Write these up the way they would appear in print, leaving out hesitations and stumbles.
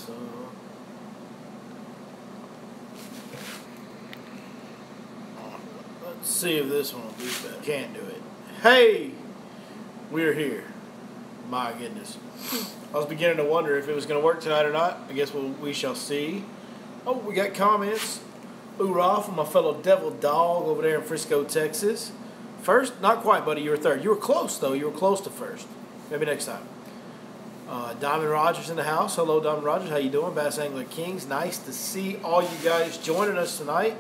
So let's see if this one will be better. Can't do it. Hey, we're here. My goodness. I was beginning to wonder if it was going to work tonight or not. I guess we shall see. Oh, we got comments. Hoorah from my fellow Devil Dog over there in Frisco, Texas. First, not quite, buddy. You were third. You were close, though. You were close to first. Maybe next time. Diamond Rogers in the house. Hello, Diamond Rogers. How you doing? Bass Angler Kings. Nice to see all you guys joining us tonight.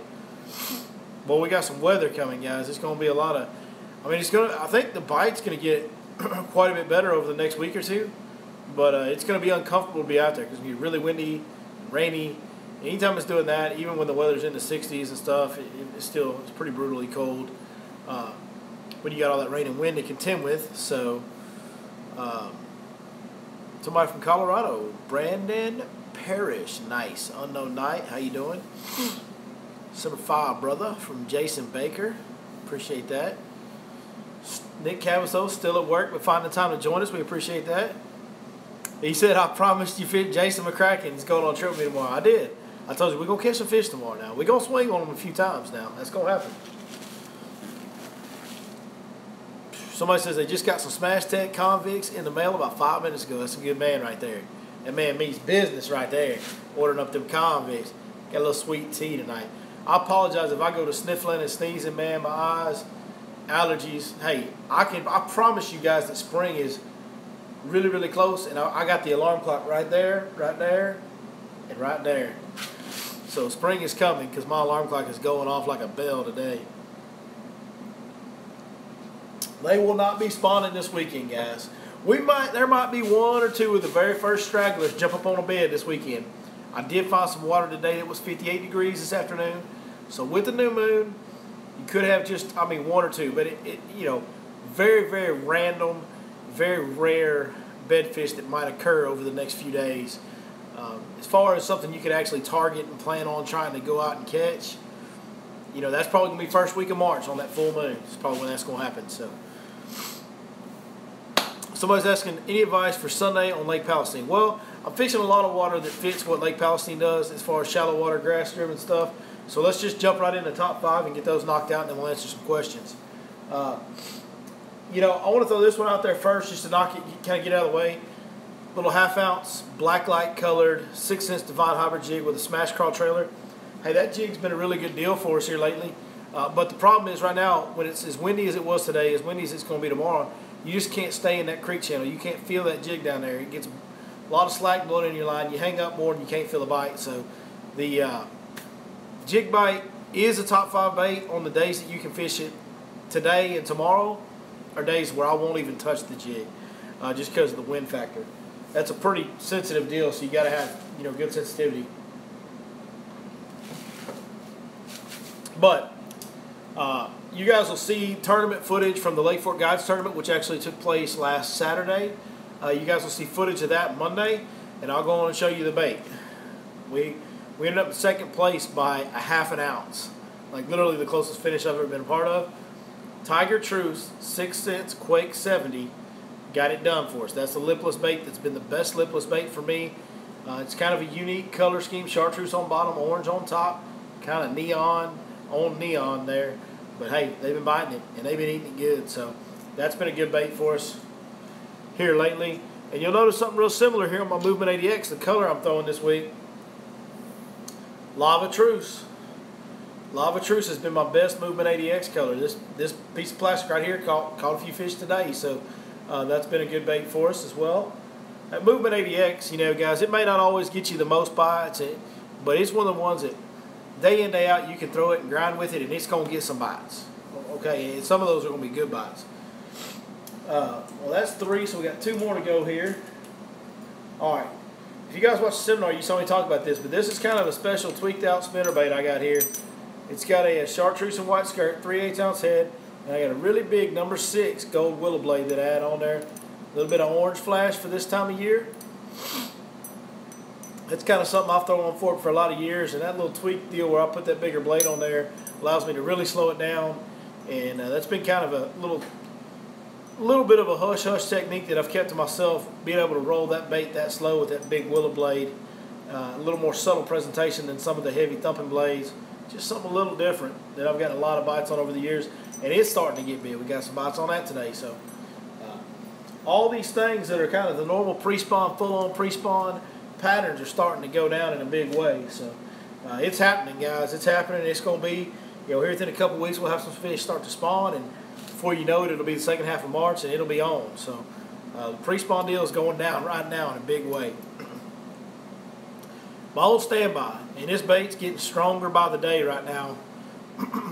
Well, we got some weather coming, guys. It's going to be a lot of... I think the bite's going to get quite a bit better over the next week or two. But it's going to be uncomfortable to be out there because it's going to be really windy, rainy. Anytime it's doing that, even when the weather's in the 60s and stuff, it's pretty brutally cold when you got all that rain and wind to contend with. So, somebody from Colorado, Brandon Parrish, nice. Unknown Night, how you doing? Number 5, brother, from Jason Baker, appreciate that. Nick Cavasso, still at work, but finding the time to join us, we appreciate that. He said, I promised you Jason McCracken. He's going on a trip with me tomorrow. I did. I told you, we're going to catch some fish tomorrow now. We're going to swing on them a few times now. That's going to happen. Somebody says they just got some Smash Tech convicts in the mail about 5 minutes ago. That's a good man right there. That man means business right there, ordering up them convicts. Got a little sweet tea tonight. I apologize if I go to sniffling and sneezing, man. My eyes, allergies. Hey, I promise you guys that spring is really, really close. And I got the alarm clock right there, and right there. So spring is coming because my alarm clock is going off like a bell today. They will not be spawning this weekend, guys. There might be 1 or 2 of the very first stragglers jump up on a bed this weekend. I did find some water today that was 58 degrees this afternoon. So with the new moon, you could have just 1 or 2, but it very, very random, very rare bedfish that might occur over the next few days. As far as something you could actually target and plan on trying to go out and catch, that's probably going to be first week of March on that full moon. It's probably when that's going to happen. So, somebody's asking any advice for Sunday on Lake Palestine. Well, I'm fishing a lot of water that fits what Lake Palestine does as far as shallow water, grass-driven stuff. So let's just jump right into the top 5 and get those knocked out, and then we'll answer some questions. I want to throw this one out there first just to kind of get out of the way. Little 1/2 ounce, black light colored, 6-inch Divine Hybrid jig with a smash crawl trailer. Hey, that jig's been a really good deal for us here lately. But the problem is right now, when it's as windy as it was today, as windy as it's going to be tomorrow, you just can't stay in that creek channel. You can't feel that jig down there. It gets a lot of slack blowing in your line. You hang up more and you can't feel the bite. So the jig bite is a top 5 bait on the days that you can fish it. Today and tomorrow are days where I won't even touch the jig just because of the wind factor. That's a pretty sensitive deal, so you got to have good sensitivity. But you guys will see tournament footage from the Lake Fork Guides tournament, which actually took place last Saturday. You guys will see footage of that Monday, and I'll go on and show you the bait. We ended up in second place by a 1/2 ounce, like literally the closest finish I've ever been a part of. Tiger Truce 6-cents Quake 70 got it done for us. That's the lipless bait that's been the best lipless bait for me. It's kind of a unique color scheme, chartreuse on bottom, orange on top, kind of neon on neon there. But hey, they've been biting it, and they've been eating it good. So that's been a good bait for us here lately. And you'll notice something real similar here on my Movement 80X, the color I'm throwing this week. Lava Truce. Lava Truce has been my best Movement 80X color. This piece of plastic right here caught a few fish today, so that's been a good bait for us as well. That Movement 80X, guys, it may not always get you the most bites, but it's one of the ones that day in, day out, you can throw it and grind with it, and it's going to get some bites. Okay, and some of those are going to be good bites. Well, that's 3, so we got 2 more to go here. All right. If you guys watch the seminar, you saw me talk about this, but this is kind of a special tweaked out spinnerbait I got here. It's got a chartreuse and white skirt, 3/8 ounce head, and I got a really big number 6 gold willow blade that I add on there. A little bit of orange flash for this time of year. It's kind of something I've thrown on fork for a lot of years, and that little tweak deal where I put that bigger blade on there allows me to really slow it down, and that's been kind of a little bit of a hush-hush technique that I've kept to myself, being able to roll that bait that slow with that big willow blade. A little more subtle presentation than some of the heavy thumping blades. Just something a little different that I've gotten a lot of bites on over the years, and it's starting to get big. We got some bites on that today. So all these things that are kind of the normal pre-spawn, full-on pre-spawn patterns are starting to go down in a big way. So it's happening, guys. It's happening. It's going to be, here within a couple weeks, we'll have some fish start to spawn, and before you know it, it'll be the second half of March, and it'll be on. So the pre-spawn deal is going down right now in a big way. My old standby, and this bait's getting stronger by the day right now.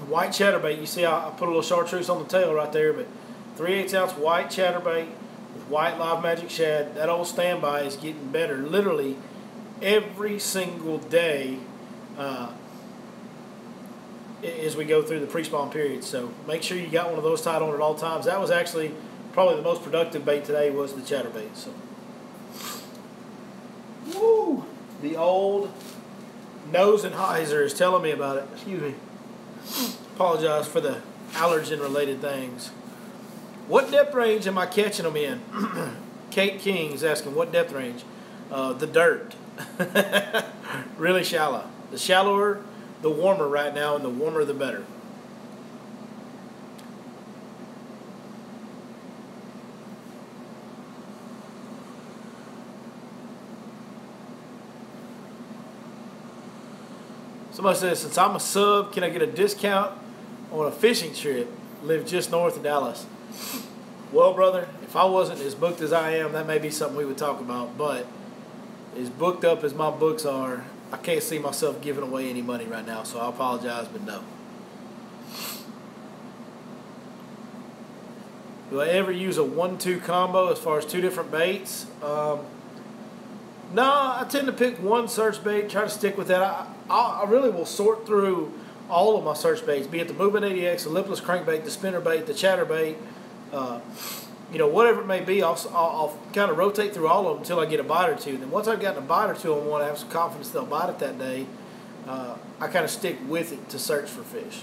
White chatterbait. You see I put a little chartreuse on the tail right there, but 3/8 ounce white chatterbait with white live magic shad. That old standby is getting better literally every single day as we go through the pre-spawn period. So make sure you got one of those tied on at all times. That was actually probably the most productive bait today was the chatterbait. So, woo! The old Nose-N-Heiser is telling me about it. Excuse me. Apologize for the allergen-related things. What depth range am I catching them in? Kate King is asking, what depth range? The dirt. Really shallow. The shallower, the warmer right now, and the warmer the better. Somebody says, since I'm a sub, can I get a discount on a fishing trip? Live just north of Dallas. Well, brother, if I wasn't as booked as I am, that may be something we would talk about. But as booked up as my books are, I can't see myself giving away any money right now. So I apologize, but no. Do I ever use a 1-2 combo as far as two different baits? No, I tend to pick one search bait, try to stick with that. I really will sort through all of my search baits, be it the Movement 80X, the lipless crankbait, the spinnerbait, the chatterbait, whatever it may be. I'll kind of rotate through all of them until I get a bite or two. Then once I've gotten a bite or two on one, I have some confidence they'll bite it that day. I kind of stick with it to search for fish.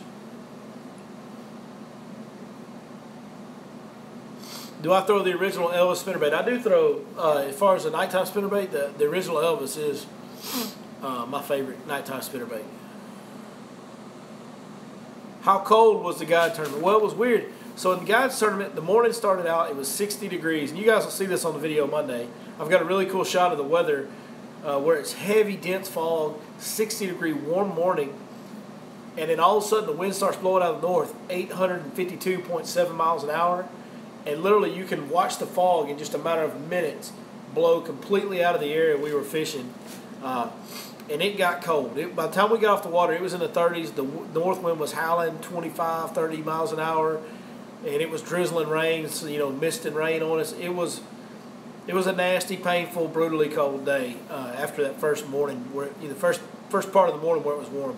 Do I throw the original Elvis spinnerbait? I do throw, as far as the nighttime spinnerbait, the original Elvis is my favorite nighttime spinnerbait. How cold was the guide tournament? Well, it was weird. So in the guides tournament, the morning started out, it was 60 degrees. And you guys will see this on the video Monday. I've got a really cool shot of the weather where it's heavy, dense fog, 60-degree warm morning. And then all of a sudden the wind starts blowing out of the north, 852.7 miles an hour. And literally you can watch the fog in just a matter of minutes blow completely out of the area we were fishing. And it got cold. By the time we got off the water, it was in the 30s. The north wind was howling 25, 30 miles an hour. And it was drizzling rain, mist and rain on us. It was a nasty, painful, brutally cold day after that first morning, where the first part of the morning where it was warm.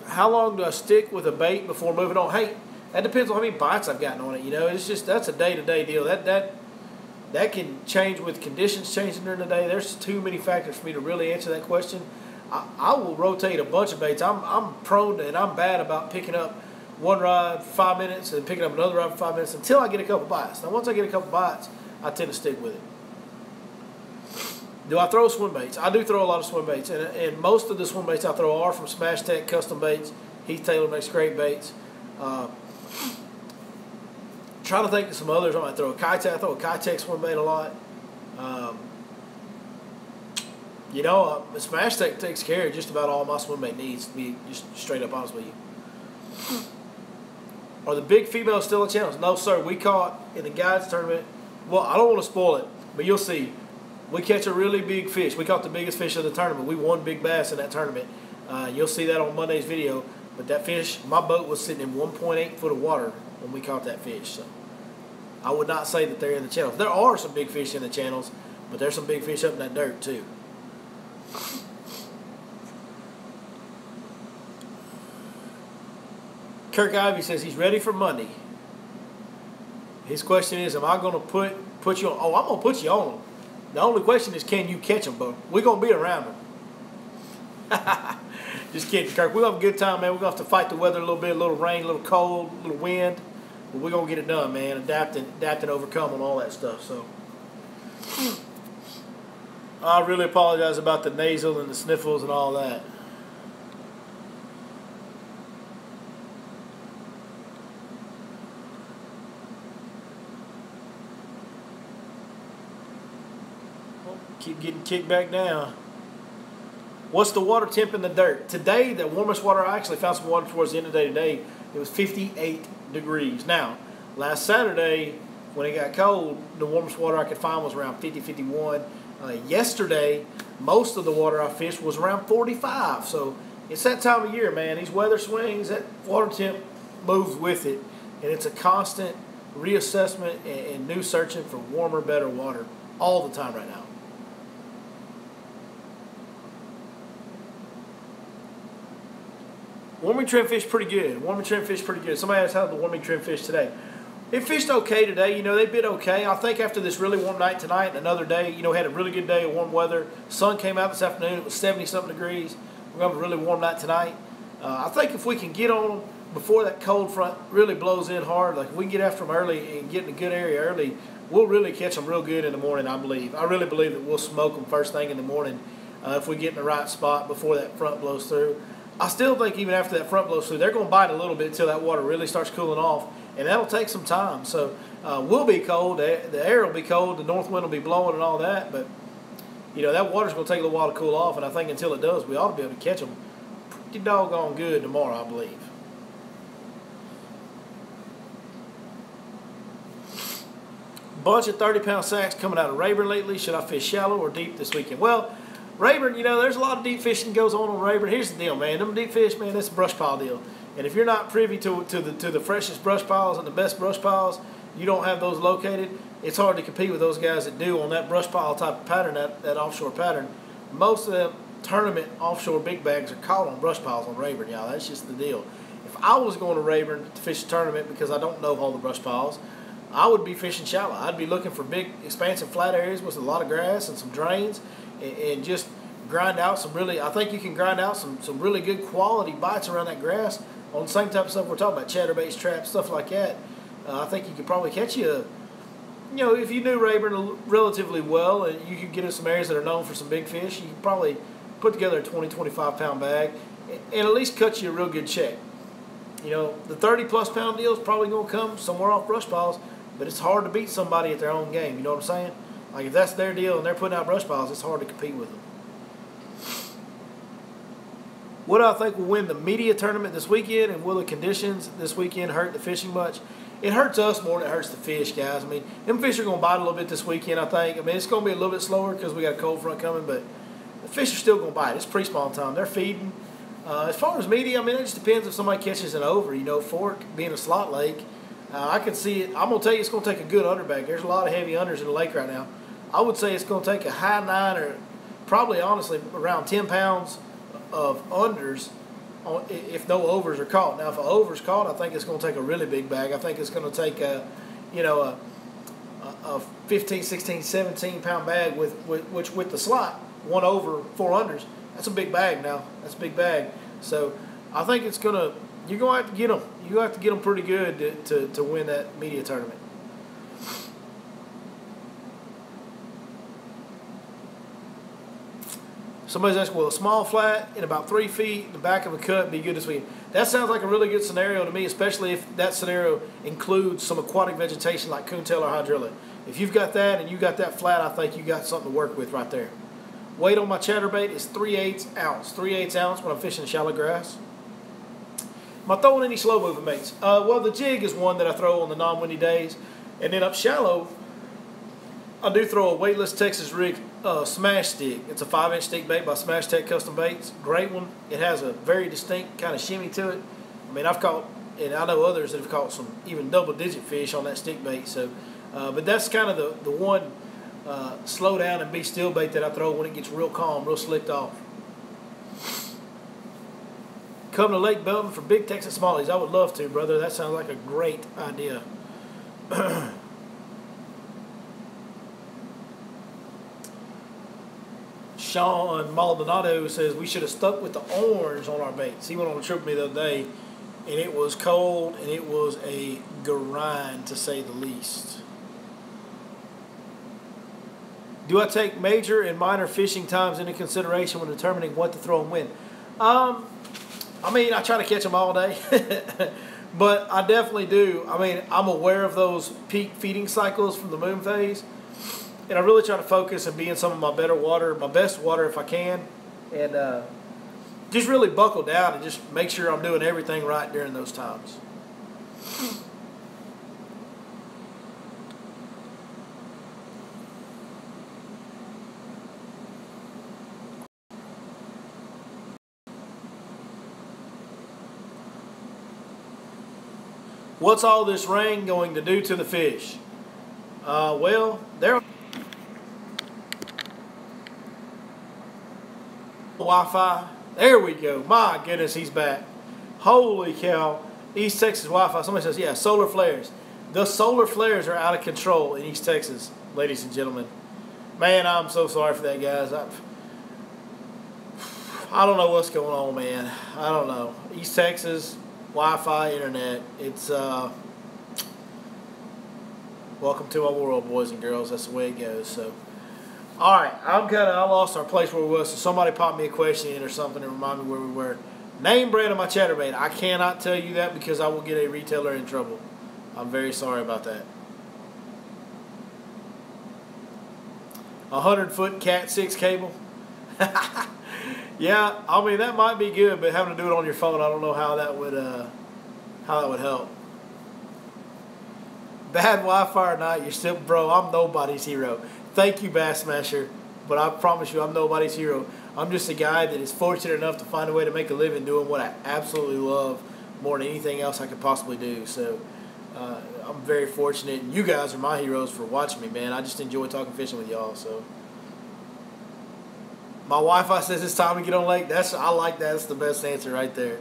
How long do I stick with a bait before moving on? Hey, that depends on how many bites I've gotten on it. It's just that's a day-to-day deal. That can change with conditions changing during the day. There's too many factors for me to really answer that question. I will rotate a bunch of baits. I'm prone to, and I'm bad about picking up one rod for 5 minutes and picking up another rod for 5 minutes until I get a couple bites. Now, once I get a couple bites, I tend to stick with it. Do I throw swim baits? I do throw a lot of swim baits, and most of the swim baits I throw are from Smash Tech Custom Baits. Heath Taylor makes great baits. Trying to think of some others. I might throw a Kitech. I throw a Kitech swim bait a lot. Smash Tech takes care of just about all my swim bait needs, to be just straight up honest with you. Are the big females still in channels? No, sir. We caught in the guides tournament. Well, I don't want to spoil it, but you'll see. We catch a really big fish. We caught the biggest fish of the tournament. We won big bass in that tournament. You'll see that on Monday's video. But that fish, my boat was sitting in 1.8 foot of water when we caught that fish. So I would not say that they're in the channels. There are some big fish in the channels, but there's some big fish up in that dirt too. Kirk Ivey says he's ready for Monday. His question is, am I going to put you on? Oh, I'm going to put you on them. The only question is, can you catch them, bro? We're going to be around them. Just kidding, Kirk. We're going to have a good time, man. We're going to have to fight the weather a little bit, a little rain, a little cold, a little wind. But we're going to get it done, man. Adapt and overcome on all that stuff. So, I really apologize about the nasal and the sniffles and all that. Keep getting kicked back down. What's the water temp in the dirt? Today, the warmest water, I actually found some water towards the end of the day today. It was 58 degrees. Now, last Saturday, when it got cold, the warmest water I could find was around 50, 51. Yesterday, most of the water I fished was around 45. So it's that time of year, man. These weather swings, that water temp moves with it. And it's a constant reassessment and new searching for warmer, better water all the time right now. Warming trim fish pretty good. Warming trim fish pretty good. Somebody asked how the warming trim fish today. It fished okay today. You know, they bit okay. I think after this really warm night tonight and another day, you know, had a really good day of warm weather. Sun came out this afternoon. It was 70-something degrees. We're going to have a really warm night tonight. I think if we can get on them before that cold front really blows in hard, like if we can get after them early and get in a good area early, we'll really catch them real good in the morning, I believe. I really believe that we'll smoke them first thing in the morning if we get in the right spot before that front blows through. I still think even after that front blows through, they're going to bite a little bit until that water really starts cooling off, and that'll take some time. So we'll be cold. The air will be cold. The north wind will be blowing and all that, but you know that water's going to take a little while to cool off, and I think until it does, we ought to be able to catch them pretty doggone good tomorrow, I believe. Bunch of 30-pound sacks coming out of Rayburn lately. Should I fish shallow or deep this weekend? Well, Rayburn, you know, there's a lot of deep fishing goes on Rayburn. Here's the deal, man. Them deep fish, man, that's a brush pile deal. And if you're not privy to the freshest brush piles and the best brush piles, you don't have those located, it's hard to compete with those guys that do on that brush pile type of pattern, that offshore pattern. Most of them tournament offshore big bags are caught on brush piles on Rayburn, y'all. That's just the deal. If I was going to Rayburn to fish a tournament because I don't know all the brush piles, I would be fishing shallow. I'd be looking for big, expansive flat areas with a lot of grass and some drains, and just grind out some really, I think you can grind out some really good quality bites around that grass on the same type of stuff we're talking about, chatterbaits, traps, stuff like that. I think you could probably catch you know, if you knew Rayburn relatively well and you could get in some areas that are known for some big fish, you could probably put together a 20, 25-pound bag and at least cut you a real good check. You know, the 30-plus pound deal is probably going to come somewhere off brush piles, but it's hard to beat somebody at their own game. You know what I'm saying? Like, if that's their deal and they're putting out brush piles, it's hard to compete with them. What do I think will win the media tournament this weekend, and will the conditions this weekend hurt the fishing much? It hurts us more than it hurts the fish, guys. I mean, them fish are going to bite a little bit this weekend, I think. I mean, it's going to be a little bit slower because we got a cold front coming, but the fish are still going to bite. It's pre-spawn time. They're feeding. As far as media, I mean, it just depends if somebody catches an over. You know, Fork being a slot lake, I can see it. I'm going to tell you it's going to take a good underbag. There's a lot of heavy unders in the lake right now. I would say it's going to take a high 9 or probably, honestly, around 10 pounds of unders if no overs are caught. Now, if an over's caught, I think it's going to take a really big bag. I think it's going to take a 15, 16, 17-pound bag with the slot, 1 over, 4 unders. That's a big bag now. That's a big bag. So I think it's going to, you're going to have to get them. You're going to have to get them pretty good to win that media tournament. Somebody's asking, will a small flat in about 3 feet in the back of a cut be good this weekend? That sounds like a really good scenario to me, especially if that scenario includes some aquatic vegetation like coontail or hydrilla. If you've got that and you got that flat, I think you got something to work with right there. Weight on my chatterbait is 3/8 ounce. 3/8 ounce when I'm fishing shallow grass. Am I throwing any slow moving baits? Well, the jig is one that I throw on the non-windy days. And then up shallow, I do throw a weightless Texas rig smash stick. It's a 5-inch stick bait by Smash Tech Custom Baits. Great one. It has a very distinct kind of shimmy to it. I mean, I've caught, and I know others that have caught some even double-digit fish on that stick bait. So, but that's kind of the one slow down and be still bait that I throw when it gets real calm, real slicked off. Come to Lake Belton for big Texas smallies. I would love to, brother. That sounds like a great idea. Sean Maldonado says we should have stuck with the orange on our baits. He went on a trip with me the other day, and it was cold, and it was a grind, to say the least. Do I take major and minor fishing times into consideration when determining what to throw and when? I mean, I try to catch them all day, but I definitely do. I mean, I'm aware of those peak feeding cycles from the moon phase, and I really try to focus and be in some of my better water, my best water if I can, and just really buckle down and just make sure I'm doing everything right during those times. What's all this rain going to do to the fish? Well, they're Wi-Fi. There we go. My goodness, he's back. Holy cow. East Texas Wi-Fi. Somebody says, yeah, solar flares. The solar flares are out of control in East Texas, ladies and gentlemen. Man, I'm so sorry for that, guys. I don't know what's going on, man. I don't know. East Texas, Wi-Fi, internet. It's, welcome to my world, boys and girls. That's the way it goes. So, all right. I lost our place where we were, so somebody popped me a question in or something and remind me where we were. Name brand of my chatterbait. I cannot tell you that because I will get a retailer in trouble. I'm very sorry about that. 100-foot Cat 6 cable. Yeah, I mean that might be good, but having to do it on your phone, I don't know how that would help. Bad Wi-Fi or not, you're still, bro. I'm nobody's hero. Thank you, Bass Smasher, but I promise you, I'm nobody's hero. I'm just a guy that is fortunate enough to find a way to make a living doing what I absolutely love more than anything else I could possibly do. So I'm very fortunate, and you guys are my heroes for watching me, man. I just enjoy talking fishing with y'all. So my Wi-Fi says it's time to get on lake. I like that. That's the best answer right there.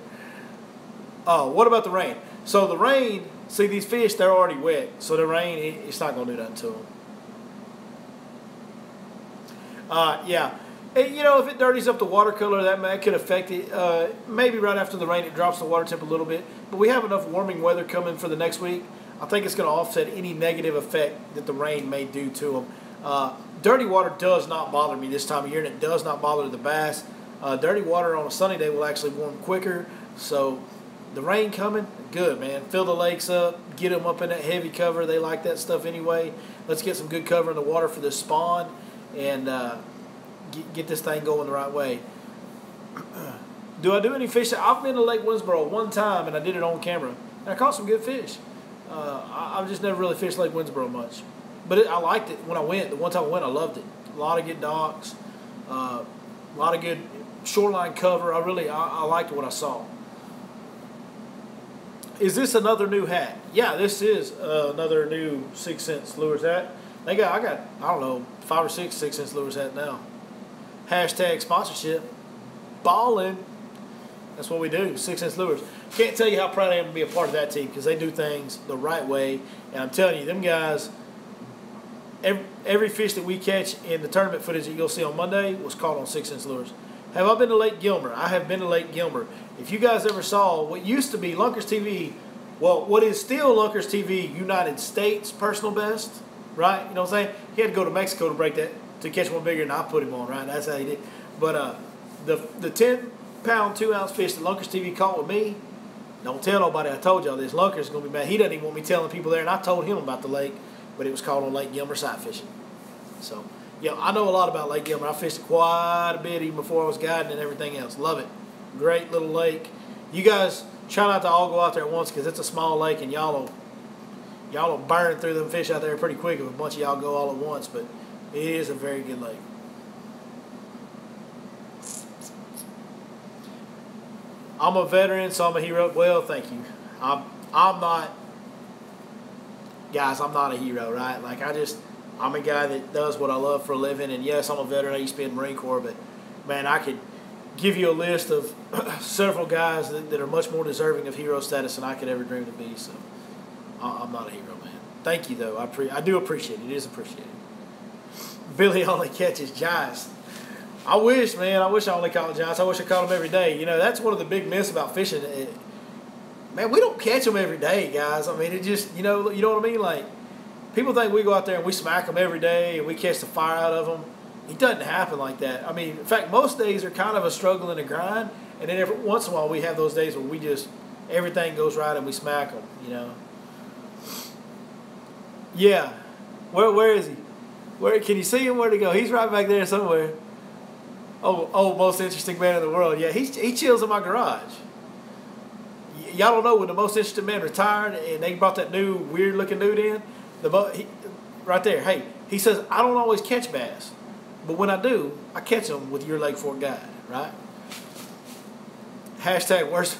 Oh, what about the rain? So the rain, see these fish, they're already wet. So the rain, it's not going to do nothing to them. Yeah. You know, if it dirties up the watercolor, that could affect it. Maybe right after the rain, it drops the water temp a little bit. But we have enough warming weather coming for the next week. I think it's going to offset any negative effect that the rain may do to them. Dirty water does not bother me this time of year, and it does not bother the bass. Dirty water on a sunny day will actually warm quicker. So the rain coming, good, man. Fill the lakes up, get them up in that heavy cover. They like that stuff anyway. Let's get some good cover in the water for this spawn and get this thing going the right way. Do I do any fishing? I've been to Lake Winsboro one time, and I did it on camera. And I caught some good fish. I've just never really fished Lake Winsboro much. But I liked it when I went. The one time I went, I loved it. A lot of good docks, a lot of good shoreline cover. I liked what I saw. Is this another new hat? Yeah, this is another new 6 Sense Lures hat. I got, I don't know, 5 or 6 6 Sense Lures hat now. Hashtag sponsorship. Ballin'. That's what we do, 6 Sense Lures. Can't tell you how proud I am to be a part of that team because they do things the right way. And I'm telling you, them guys, every fish that we catch in the tournament footage that you'll see on Monday was caught on 6 Sense Lures. Have I been to Lake Gilmer? I have been to Lake Gilmer. If you guys ever saw what used to be Lunkers TV, well, what is still Lunkers TV United States personal best, right? You know what I'm saying? He had to go to Mexico to break that, to catch one bigger than I put him on, right? That's how he did. But the 10-pound, 2-ounce fish that Lunkers TV caught with me, don't tell nobody I told y'all this. Lunkers is going to be mad. He doesn't even want me telling people there, and I told him about the lake, but it was caught on Lake Gilmer sight fishing. So, yeah, I know a lot about Lake Gilmer. I fished it quite a bit even before I was guiding and everything else. Love it. Great little lake. You guys try not to all go out there at once because it's a small lake and y'all will burn through them fish out there pretty quick if a bunch of y'all go all at once. But it is a very good lake. I'm a veteran, so I'm a hero. Well, thank you. I'm not, guys, I'm not a hero, right? Like, I'm a guy that does what I love for a living. And yes, I'm a veteran. I used to be in the Marine Corps, but man, I could give you a list of several guys that are much more deserving of hero status than I could ever dream to be. So I'm not a hero, man. Thank you, though. I do appreciate it. It is appreciated. Billy only catches giants. I wish, man. I wish I only caught giants. I wish I caught them every day. You know, that's one of the big myths about fishing. Man, we don't catch them every day, guys. I mean, it just, you know what I mean? Like, People think we go out there and we smack them every day and we catch the fire out of them. It doesn't happen like that. I mean, in fact, most days are kind of a struggle and a grind, and then every once in a while we have those days where we just, everything goes right and we smack them, you know. Yeah. Where is he? Where can you see him? Where'd he go? He's right back there somewhere. Oh, most interesting man in the world. Yeah, he chills in my garage. Y'all don't know when the most interesting man retired and they brought that new weird looking dude in. Right there. Hey, he says I don't always catch bass, but when I do, I catch them with your Lake Fork guide. Right? Hashtag worst.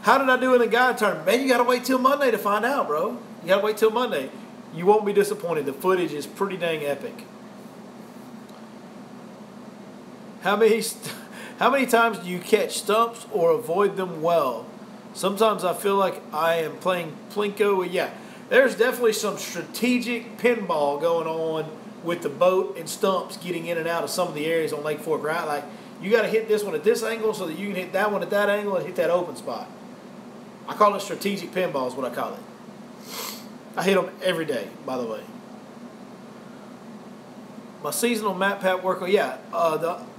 How did I do in the guide tournament? Man, you got to wait till Monday to find out, bro. You got to wait till Monday. You won't be disappointed. The footage is pretty dang epic. How many times do you catch stumps or avoid them well? Sometimes I feel like I am playing Plinko. Yeah, there's definitely some strategic pinball going on with the boat and stumps getting in and out of some of the areas on Lake Fork, right? Like, you got to hit this one at this angle so that you can hit that one at that angle and hit that open spot. I call it strategic pinball is what I call it. I hit them every day, by the way. My seasonal map pack work, yeah,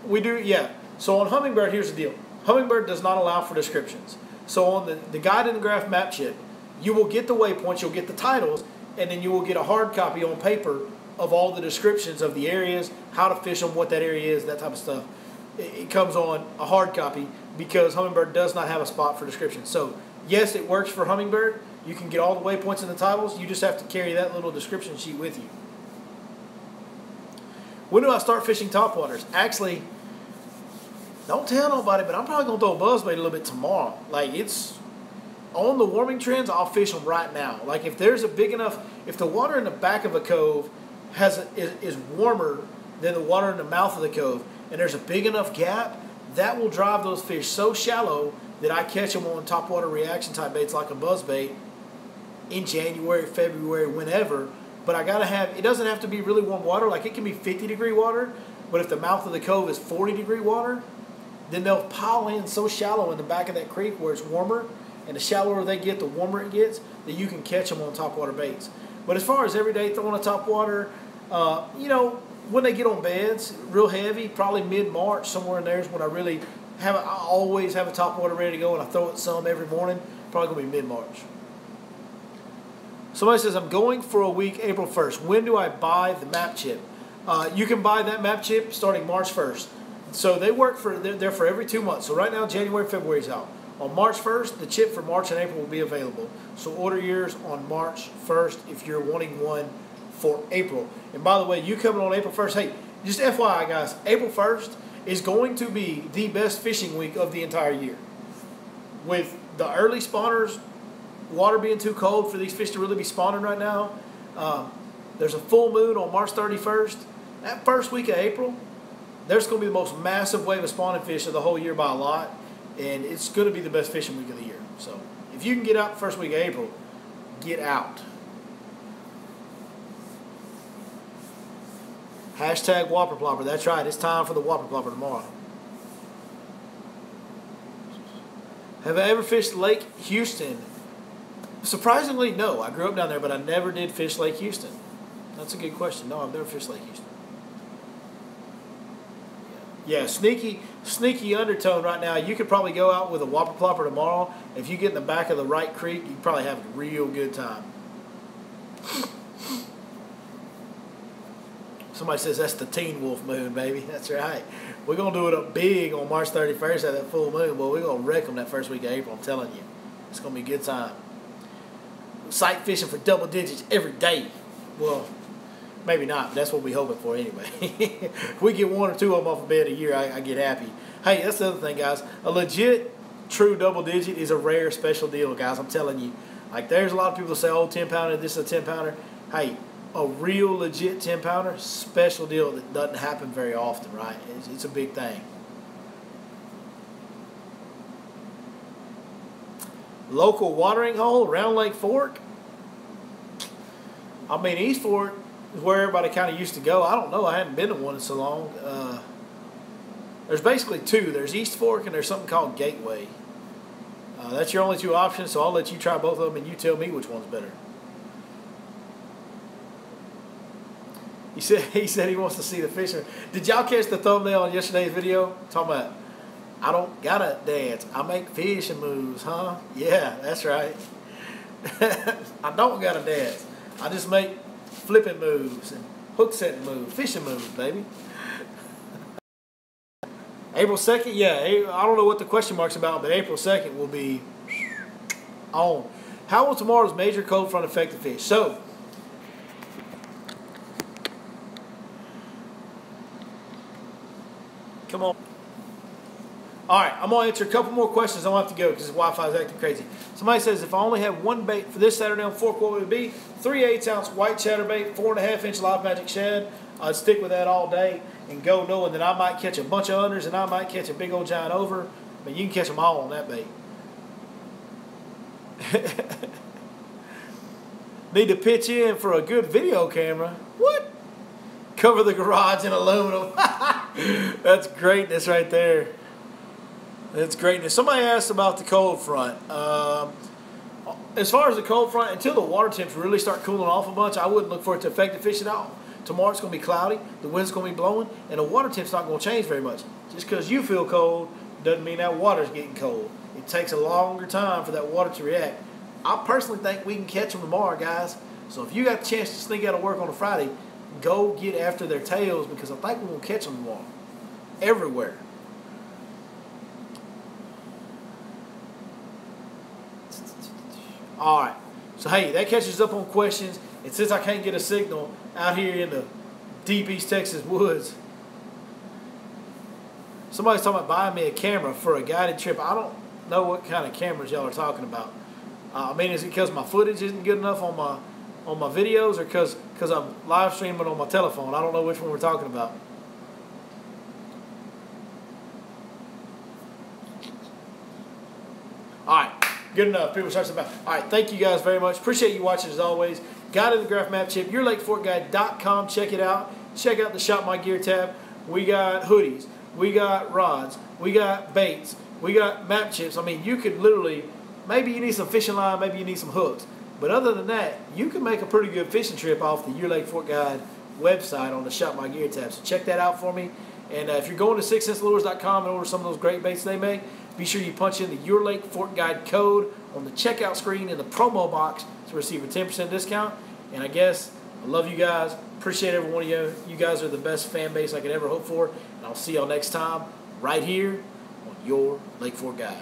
we do, yeah. So on Humminbird, here's the deal. Humminbird does not allow for descriptions. So on the Guide and the Graph map chip, you will get the waypoints, you'll get the titles, and then you will get a hard copy on paper of all the descriptions of the areas, how to fish them, what that area is, that type of stuff. It comes on a hard copy because Humminbird does not have a spot for descriptions. So yes, it works for Humminbird. You can get all the waypoints and the titles. You just have to carry that little description sheet with you. When do I start fishing topwaters? Actually, don't tell nobody, but I'm probably going to throw a buzzbait a little bit tomorrow. Like, it's on the warming trends, I'll fish them right now. Like, if there's a big enough, if the water in the back of a cove is warmer than the water in the mouth of the cove, and there's a big enough gap, that will drive those fish so shallow that I catch them on topwater reaction type baits like a buzzbait in January, February, whenever. But I gotta have, it doesn't have to be really warm water. Like, it can be 50-degree water, but if the mouth of the cove is 40-degree water, then they'll pile in so shallow in the back of that creek where it's warmer, and the shallower they get, the warmer it gets, that you can catch them on topwater baits. But as far as every day throwing a topwater, you know, when they get on beds, real heavy, probably mid-March, somewhere in there is when I really have, I always have a topwater ready to go, and I throw it some every morning, probably going to be mid-March. Somebody says, I'm going for a week April 1st. When do I buy the map chip? You can buy that map chip starting March 1st. So they work for, they're for every 2 months. So right now, January, February is out. On March 1st, the chip for March and April will be available. So order yours on March 1st if you're wanting one for April. And by the way, you coming on April 1st, hey, just FYI guys, April 1st is going to be the best fishing week of the entire year. With the early spawners, water being too cold for these fish to really be spawning right now. There's a full moon on March 31st. That first week of April, there's going to be the most massive wave of spawning fish of the whole year by a lot. And it's going to be the best fishing week of the year. So if you can get out the first week of April, get out. Hashtag Whopper Plopper. That's right. It's time for the Whopper Plopper tomorrow. Have I ever fished Lake Houston? Surprisingly, no. I grew up down there, but I never did fish Lake Houston. That's a good question. No, I've never fished Lake Houston. Yeah, sneaky undertone right now. You could probably go out with a Whopper Plopper tomorrow. If you get in the back of the right creek, you probably have a real good time. Somebody says that's the Teen Wolf moon, baby. That's right. We're going to do it up big on March 31st at that full moon. Well, we're going to wreck them that first week of April, I'm telling you. It's going to be a good time. Sight fishing for double digits every day. Well, maybe not, but that's what we're hoping for anyway. If we get one or two of them off a bed a year, I get happy. Hey, that's the other thing, guys. A legit, true double digit is a rare, special deal, guys. I'm telling you. Like, there's a lot of people that say, oh, 10-pounder, this is a 10-pounder. Hey, a real, legit 10-pounder, special deal that doesn't happen very often, right? It's a big thing. Local watering hole around Lake Fork? I mean, East Fork is where everybody kind of used to go. I don't know. I hadn't been to one in so long. There's basically two. There's East Fork and there's something called Gateway. That's your only two options, so I'll let you try both of them and you tell me which one's better. He said he wants to see the fishing. Did y'all catch the thumbnail on yesterday's video? Talking about, I don't gotta dance. I make fishing moves, huh? Yeah, that's right. I don't gotta dance. I just make flipping moves and hook setting moves, fishing moves, baby. April 2nd, yeah. I don't know what the question mark's about, but April 2nd will be on. How will tomorrow's major cold front affect the fish? So, come on. All right, I'm going to answer a couple more questions. I won't have to go because Wi-Fi is acting crazy. Somebody says, if I only had one bait for this Saturday on Fork, what would it be? 3/8 ounce white chatterbait, 4.5 inch live magic shad. I'd stick with that all day and go knowing that I might catch a bunch of unders and I might catch a big old giant over. But you can catch them all on that bait. Need to pitch in for a good video camera. What? Cover the garage in aluminum. That's greatness right there. That's greatness. Somebody asked about the cold front. As far as the cold front, until the water temps really start cooling off a bunch, I wouldn't look for it to affect the fish at all. Tomorrow it's going to be cloudy, the wind's going to be blowing, and the water temp's not going to change very much. Just because you feel cold doesn't mean that water's getting cold. It takes a longer time for that water to react. I personally think we can catch them tomorrow, guys. So if you got the chance to sneak out of work on a Friday, go get after their tails because I think we're going to catch them tomorrow. Everywhere. All right. So, hey, that catches up on questions. And since I can't get a signal out here in the deep East Texas woods, somebody's talking about buying me a camera for a guided trip. I don't know what kind of cameras y'all are talking about. I mean, is it because my footage isn't good enough on my videos or because I'm live streaming on my telephone? I don't know which one we're talking about. All right. Good enough. People start about. All right. Thank you guys very much. Appreciate you watching as always. Guide to the Graph Map Chip. YourLakeForkGuide.com. Check it out. Check out the Shop My Gear tab. We got hoodies. We got rods. We got baits. We got map chips. I mean, you could literally, maybe you need some fishing line. Maybe you need some hooks. But other than that, you can make a pretty good fishing trip off the Your Lake Fork Guide website on the Shop My Gear tab. So check that out for me. And if you're going to sixcenselures.com and order some of those great baits they make, be sure you punch in the Your Lake Fork Guide code on the checkout screen in the promo box to receive a 10% discount. And I guess I love you guys. Appreciate every one of you. You guys are the best fan base I could ever hope for. And I'll see y'all next time right here on Your Lake Fork Guide.